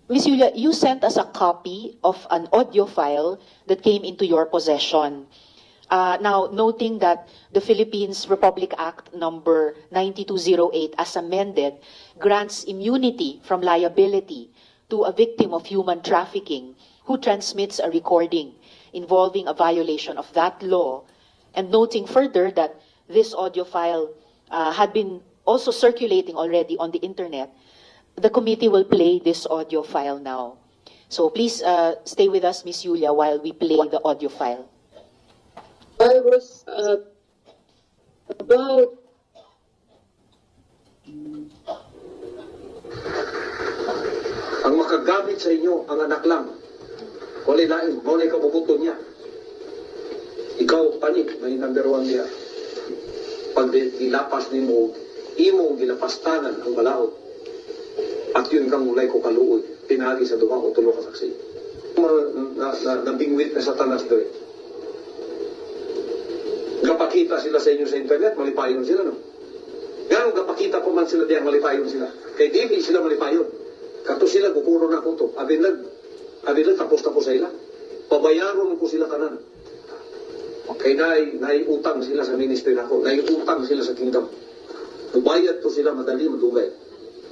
Ms. Yulia, you sent us a copy of an audio file that came into your possession. Now, noting that the Philippines Republic Act number 9208 as amended grants immunity from liability to a victim of human trafficking who transmits a recording involving a violation of that law, and noting further that this audio file had been also circulating already on the internet, the committee will play this audio file now. So please stay with us, Ms. Yulia, while we play the audio file. I was about ang makagamit sa inyo ang anak lang. Walay lain, walay kabubuto niya. Ikaw, panik, may number 1 niya. Pag ilapas ni mo, imong gilapastanan ang balaod. At yun kang mulay ko kaluoy, pinagi sa duwa o tulo ka saksi. Nabingwit na satanas doon. Gapakita sila sa inyo sa internet, malipayon sila, no? Ganong gapakita po man sila diyan, malipayon sila. Kay di sila malipayon. Kato sila, gukuro na ko to. Abilag, tapos sa ila. Pabayaron ko sila kanan. Kay naiutang sila sa ministry na ko. Naiutang sila sa kingdom. Ubayad to sila madali, madugay.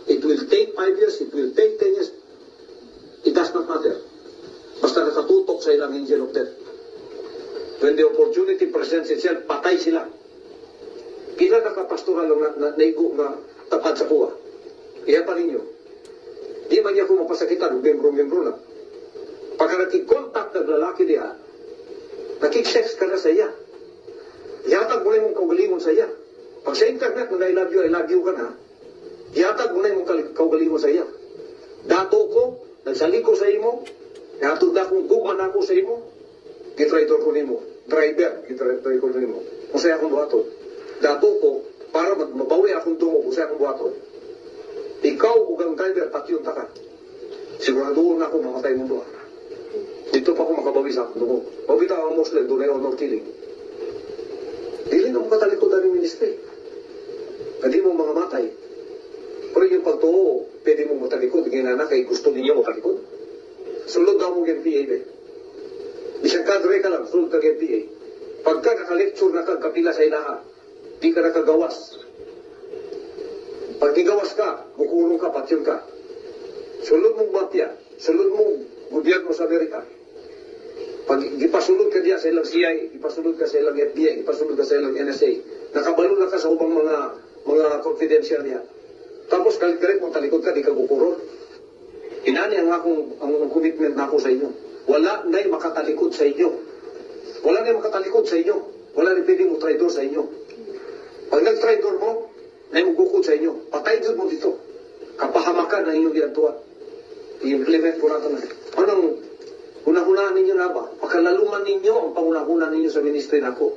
It will take 5 years, it will take 10 years. It does not matter. Basta nakatutok sa ilang angel of death. When the opportunity presents itself, patay sila. Kila nakapastoral na naigo na tapad sa kuha. Iya pa ninyo. Di ba niya kung mapasakitan, membro-membro na. Pagka nakik-contact ng lalaki niya, nakik-sex ka na sa iya. Yatag mo na yung kaugalingon sa iya. Pag sa internet mo na I love you ka na, yatag mo na yung kaugalingon sa iya. Dato ko, nagsali ko sa imo, yatag na kung gugman ako sa imo, gitraidor ko nimo. Driver, gitraidor ko nimo. Masaya akong buhato. Dato ko, para mabawi akong tungo, masaya akong buhato. Ikaw, ugang driver, tatyong taka. Siguraduhin ako mamatay mo doon. Dito pa ako makabawi sa akong tungo. Mabita ang Muslim, doon ay honor killing. Dili na mo katalikod ng ministry. Hindi mo mga matay. Pero yung pagtuo, pwede mo matalikod. Ginana kay gusto ninyo matalikod. Sulod daw mong NPA, be. Isang kadre ka lang, sulod ka NPA. Pagka nakalecture na kagkapila sa ilaha, di ka nakagawas. Pag igawas ka, bukurong ka, patyon ka. Sulod mong mafia, sulod mong gobyerno sa Amerika. Pag ipasulod ka diya sa ilang CIA, ipasulod ka sa ilang FBI, ipasulod ka sa ilang NSA, nakabalo na ka sa ubang mga confidential niya. Tapos kalit-kalit mong talikod ka, di ka bukurong. Inani ang commitment na ako sa inyo. Wala na'y makatalikod sa inyo. Wala na'y makatalikod sa inyo. Wala na'y pwede mo traidor sa inyo. Pag nag-traidor mo, na'y magukod sa inyo. Patay dyan mo dito. Kapahamakan na inyong ginagawa. I-implement po natin na. Anong unang-unahan ninyo na ba? Pagkalaluman ninyo ang pangunang-unahan ninyo sa ministry na ako.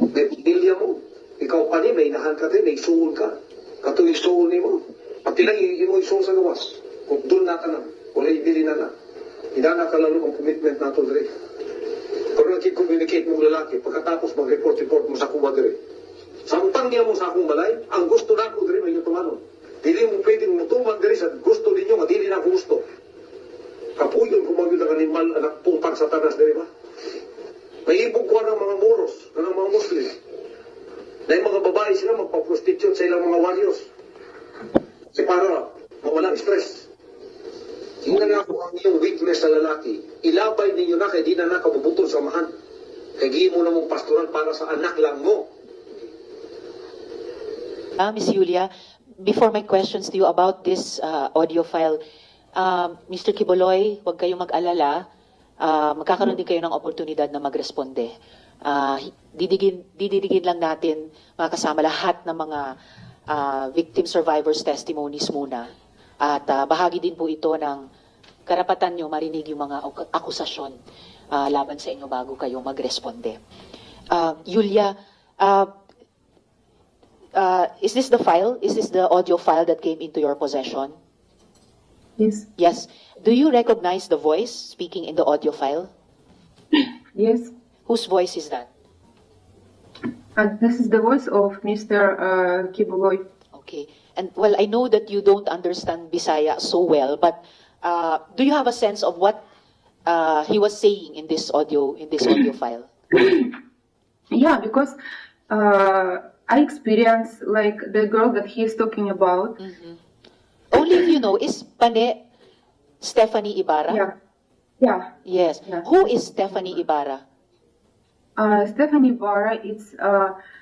May pamilya mo. Ikaw pa ni, may inahan ka din, may soul ka. Kato yung soul ni mo. Pati lang yung soul sa gawas. Kung doon na ka na, wala ibili na na. Hindi na kalalo ang commitment nato dire. Pero nag-communicate mong lalaki, pagkatapos mag-report mo sa kuwa dire. Sampang niya mo sa akong balay, ang gusto na ako dire, may tumanon. Dili mo pwedeng mutuman dire sa gusto ninyo, madili na ako gusto. Kapuyon kumagyo ng animal, anak puntang satanas dire ba? May ibog ko ng mga moros, ng mga Muslim. Na yung mga babae sila magpa-prostitute sa ilang mga warriors. Kasi para mawalang stress. Tingnan nga po ang iyong weakness sa lalaki. Ilabay ninyo na kaya di na nakabubutol samahan. Kaya gihin mo na mong pastoral para sa anak lang mo. Ms. Yulia, before my questions to you about this audio file, Mr. Quiboloy, huwag kayong mag-alala. Magkakaroon din kayo ng oportunidad na magresponde. Didigin lang natin, mga kasama, lahat ng mga victim survivors testimonies muna. At bahagi din po ito ng karapatan nyo marinig yung mga akusasyon laban sa inyo bago kayo magresponde. Yulia, is this the file? Is this the audio file that came into your possession? Yes. Yes. Do you recognize the voice speaking in the audio file? Yes. Whose voice is that? This is the voice of Mr. Quiboloy. Okay. And well, I know that you don't understand Bisaya so well, but Do you have a sense of what he was saying in this audio file? Yeah, because I experienced like the girl that he is talking about. Only if you know, is Pane Stephanie Ibarra? Yeah, yeah. Yes. Yeah. Who is Stephanie Ibarra? Stephanie Ibarra is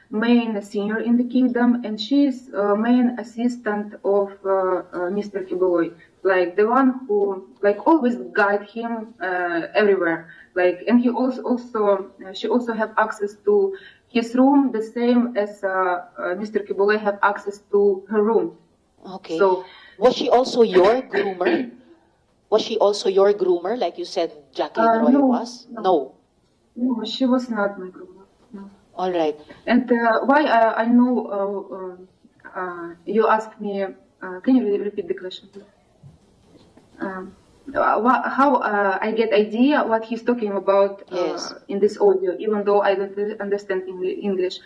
main senior in the kingdom, and she is main assistant of Mr. Quiboloy, like the one who like always guide him everywhere. Like, and he also she also have access to his room, the same as Mr. Quiboloy have access to her room. Okay. So Was she also your groomer? Was she also your groomer, like you said Jacqueline Roy no, was? No. No, she was not my groomer. No. All right. And why I know you asked me, can you repeat the question, please? How I get idea what he's talking about Yes. in this audio, even though I don't understand English,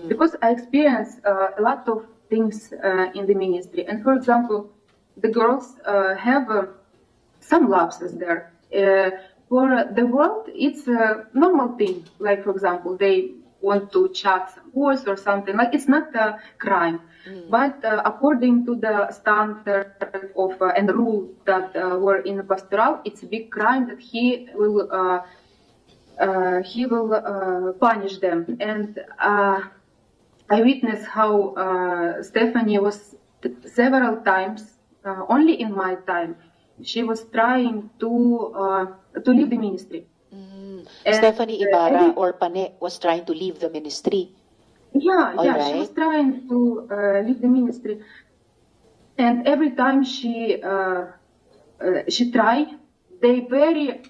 because I experience a lot of things in the ministry. And for example, the girls have some lapses there. For the world, it's a normal thing. Like, for example, they want to chat some voice or something. Like, it's not a crime. But according to the standard of and rule that were in pastoral, it's a big crime that he will punish them. And I witnessed how Stephanie was several times, only in my time, she was trying to leave the ministry. And, Stephanie Ibarra or Pane was trying to leave the ministry. Yeah, All yeah, right. she was trying to leave the ministry, and every time she tried, they very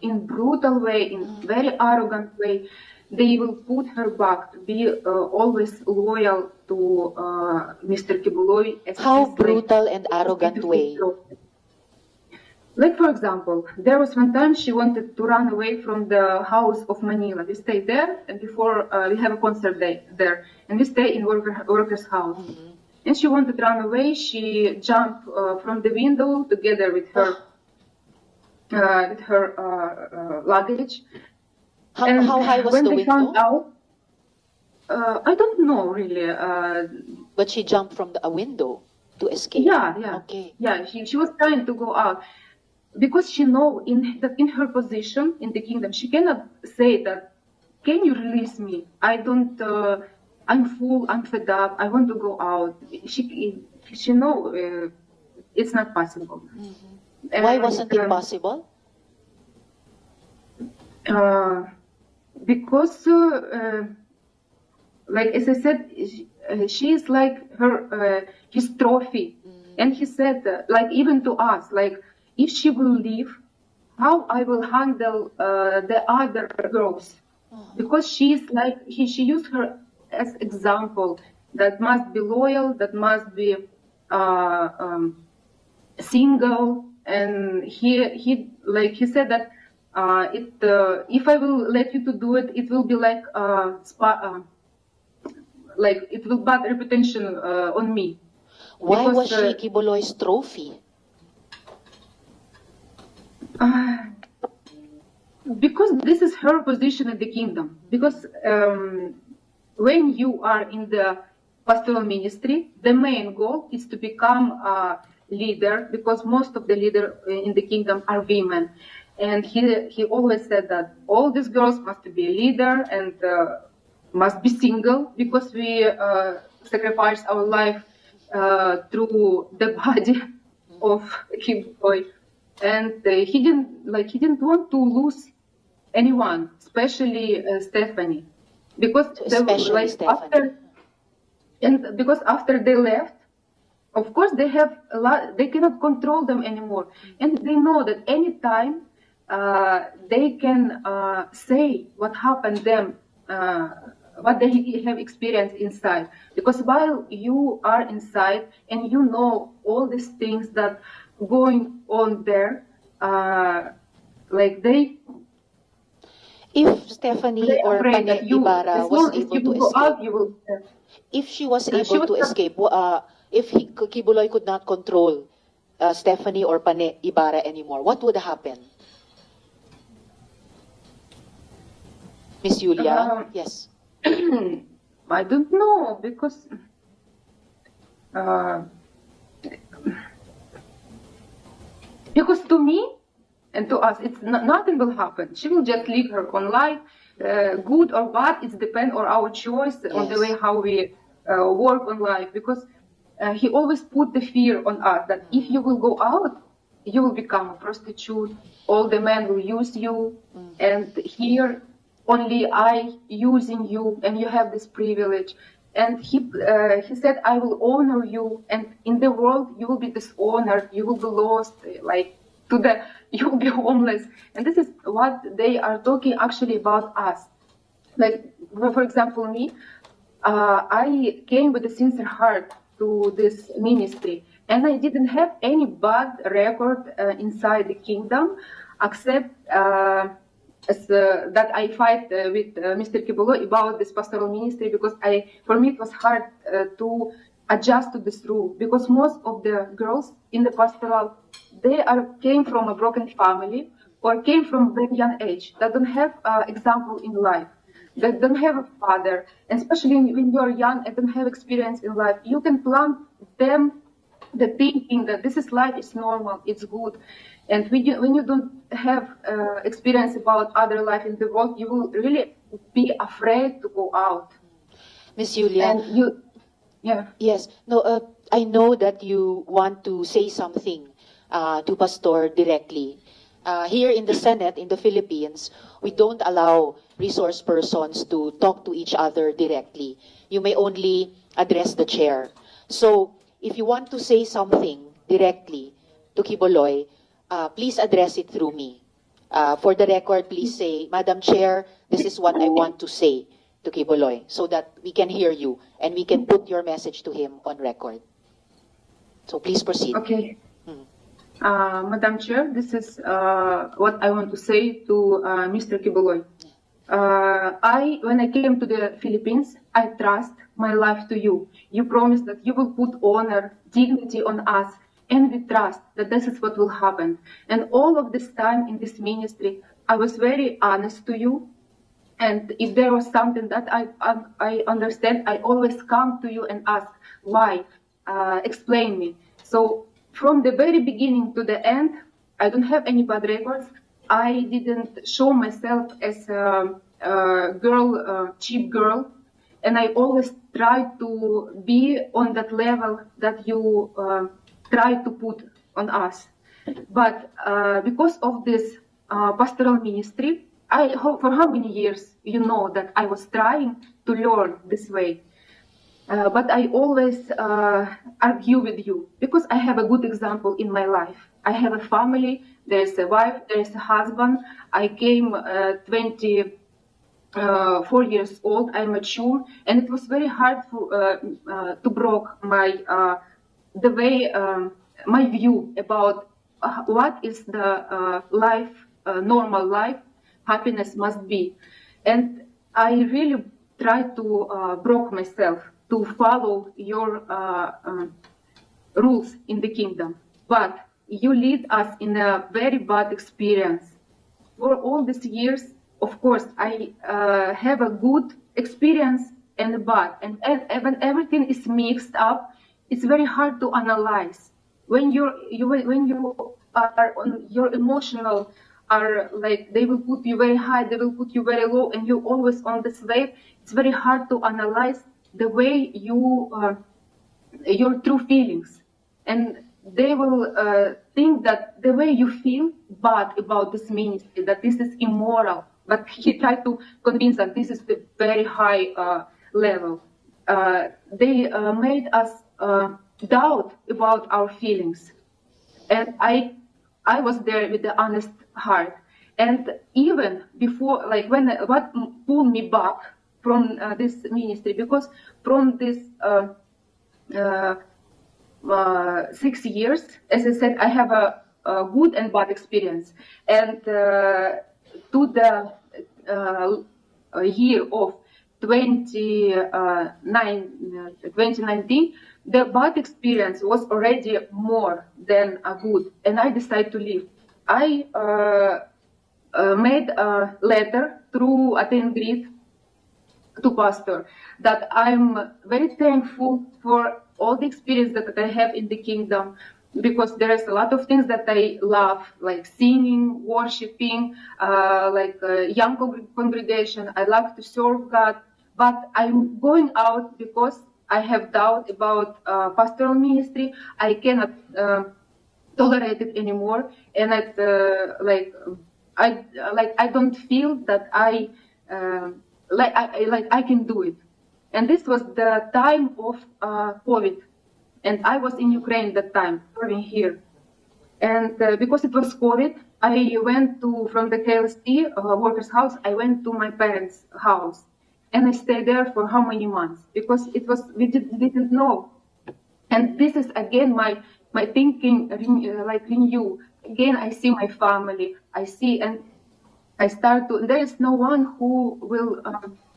in brutal way, in very arrogant way, they will put her back to be always loyal to Mr. Quiboloy. How brutal and arrogant way? Like, for example, there was one time she wanted to run away from the house of Manila. We stayed there, and before we have a concert day there, and we stay in worker's house. And she wanted to run away. She jumped from the window together with her luggage. How high was when the they window? found out, I don't know really. But she jumped from a window to escape. Yeah. Okay. Yeah, she was trying to go out. Because she know that in her position in the kingdom, she cannot say that, can you release me? I don't, I'm full, I'm fed up, I want to go out. She know it's not possible. Why wasn't it possible? Because, like as I said, she is like his trophy. And he said, like even to us, like, if she will leave, how I will handle the other girls? Because she's like, she used her as example that must be loyal, that must be single. And he said that if I will let you to do it, it will be like it will bad reputation on me. Why Because, was she Quiboloy's trophy? Because this is her position in the kingdom. Because when you are in the pastoral ministry, the main goal is to become a leader, because most of the leaders in the kingdom are women. And he always said that all these girls must be a leader and must be single, because we sacrifice our life through the body of Quiboloy. And he didn't want to lose anyone, especially Stephanie, because after they left, of course they have a lot. They cannot control them anymore, and they know that anytime they can say what happened them, what they have experienced inside. Because while you are inside and you know all these things that going on there, if Stephanie or Pane Ibarra was able to escape, if she was able to escape, if Quiboloy could not control Stephanie or Pane Ibarra anymore, what would happen? Miss Julia? Yes. I don't know, because to me and to us, nothing will happen. She will just live her own life, good or bad. It depends on our choice, on the way how we work on life. Because he always put the fear on us that if you will go out, you will become a prostitute. All the men will use you, and here only I using you, and you have this privilege. And he said, I will honor you, and in the world you will be dishonored, you will be lost, like you will be homeless. And this is what they are talking actually about us. Like, for example, me, I came with a sincere heart to this ministry, and I didn't have any bad record inside the kingdom, except that I fight with Mr. Quiboloy about this pastoral ministry, because for me it was hard to adjust to this rule, because most of the girls in the pastoral, they came from a broken family or came from a very young age. They don't have example in life. They don't have a father, and especially when you're young and don't have experience in life, you can plant them the thinking that this is life, is normal, it's good. And when you don't have experience about other life in the world, you will really be afraid to go out. Miss Julia. And yeah. Yes. No, I know that you want to say something to Pastor directly. Here in the Senate, in the Philippines, we don't allow resource persons to talk to each other directly. You may only address the chair. So, if you want to say something directly to Quiboloy, please address it through me. For the record, please say, Madam Chair, this is what I want to say to Quiboloy, so that we can hear you and we can put your message to him on record. So please proceed. Okay. Madam Chair, this is what I want to say to Mr. Quiboloy. When I came to the Philippines, I trust my life to you. You promised that you will put honor, dignity on us, and we trust that this is what will happen. And all of this time in this ministry, I was very honest to you. And if there was something that I understand, I always come to you and ask why, explain me. So from the very beginning to the end, I don't have any bad records. I didn't show myself as a girl, cheap girl, and I always try to be on that level that you try to put on us. But because of this pastoral ministry, for how many years, you know, that I was trying to learn this way. But I always argue with you, because I have a good example in my life. I have a family, there's a wife, there's a husband. I came 24 years old, I'm mature, and it was very hard to break my view about what is the life, normal life, happiness must be. And I really try to break myself to follow your rules in the kingdom. But you lead us in a very bad experience. For all these years, of course, I have a good experience and a bad. And when everything is mixed up, it's very hard to analyze. When you are on your emotional, are like, they will put you very high, they will put you very low, and you're always on this wave. It's very hard to analyze the way your true feelings. And they will think that the way you feel bad about this ministry, that this is immoral. But he tried to convince that this is the very high level. They made us doubt about our feelings. And I was there with the honest heart. And even before, like what pulled me back from this ministry, because from this 6 years, as I said, I have a good and bad experience. And to the year of 2019, the bad experience was already more than a good, and I decided to leave. I made a letter through Aten Grid to pastor that I'm very thankful for all the experience that I have in the kingdom, because there is a lot of things that I love, like singing, worshiping, young congregation. I love to serve God, but I'm going out because I have doubt about pastoral ministry. I cannot tolerate it anymore, and I don't feel that I can do it. And this was the time of COVID, and I was in Ukraine that time, serving here. And because it was COVID, I went from the KLST workers' house. I went to my parents' house, and I stayed there for how many months? Because we didn't know. And this is again my thinking renew. Again, I see my family. I see, and I start to. There is no one who will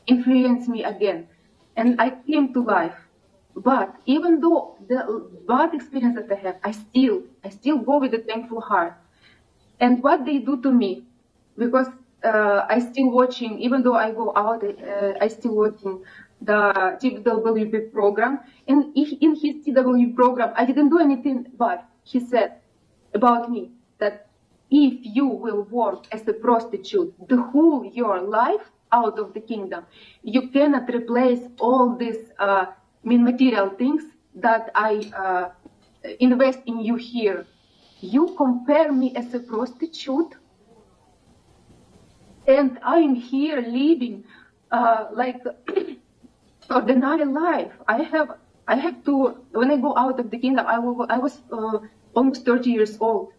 influence me again, and I came to life. But even though the bad experience that I have, I still go with a thankful heart. And what they do to me, because I still watching, even though I go out, I still watching the TWP program. And in his TWP program, I didn't do anything bad. He said about me that if you will work as a prostitute the whole your life out of the kingdom, you cannot replace all these material things that I invest in you here. You compare me as a prostitute, and I'm here living ordinary life. I have to, when I go out of the kingdom, I was almost 30 years old.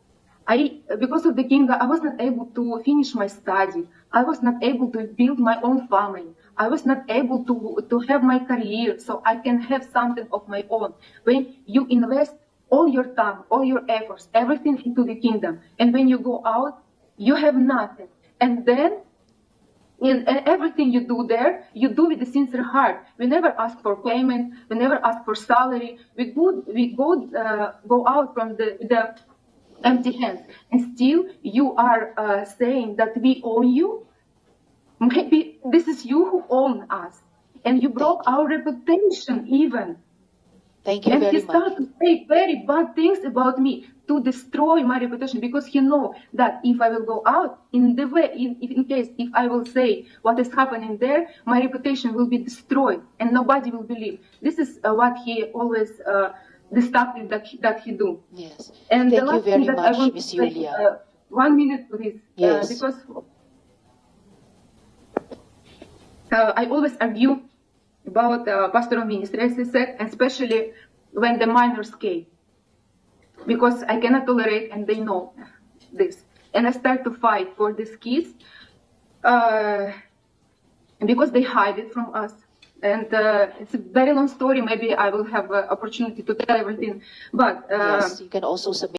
Because of the kingdom, I was not able to finish my study. I was not able to build my own family. I was not able to have my career, so I can have something of my own. When you invest all your time, all your efforts, everything into the kingdom, and when you go out, you have nothing. And then, in everything you do there, you do with a sincere heart. We never ask for payment. We never ask for salary. We go out from the empty hands, and still you are saying that we own you. Maybe this is you who own us, and you broke our reputation even. Thank you and very he started to say very bad things about me to destroy my reputation, because he know that if I will go out in the way, in case if I will say what is happening there, my reputation will be destroyed and nobody will believe. This is what he always the stuff that he do. Yes. And Thank the you last very thing that I much, want Ms. to say, Yulia. 1 minute, please. Yes. Because I always argue about pastoral ministry, as I said, especially when the minors came, because I cannot tolerate, and they know this. And I start to fight for these kids because they hide it from us. And it's a very long story. Maybe I will have an opportunity to tell everything. But Yes, you can also submit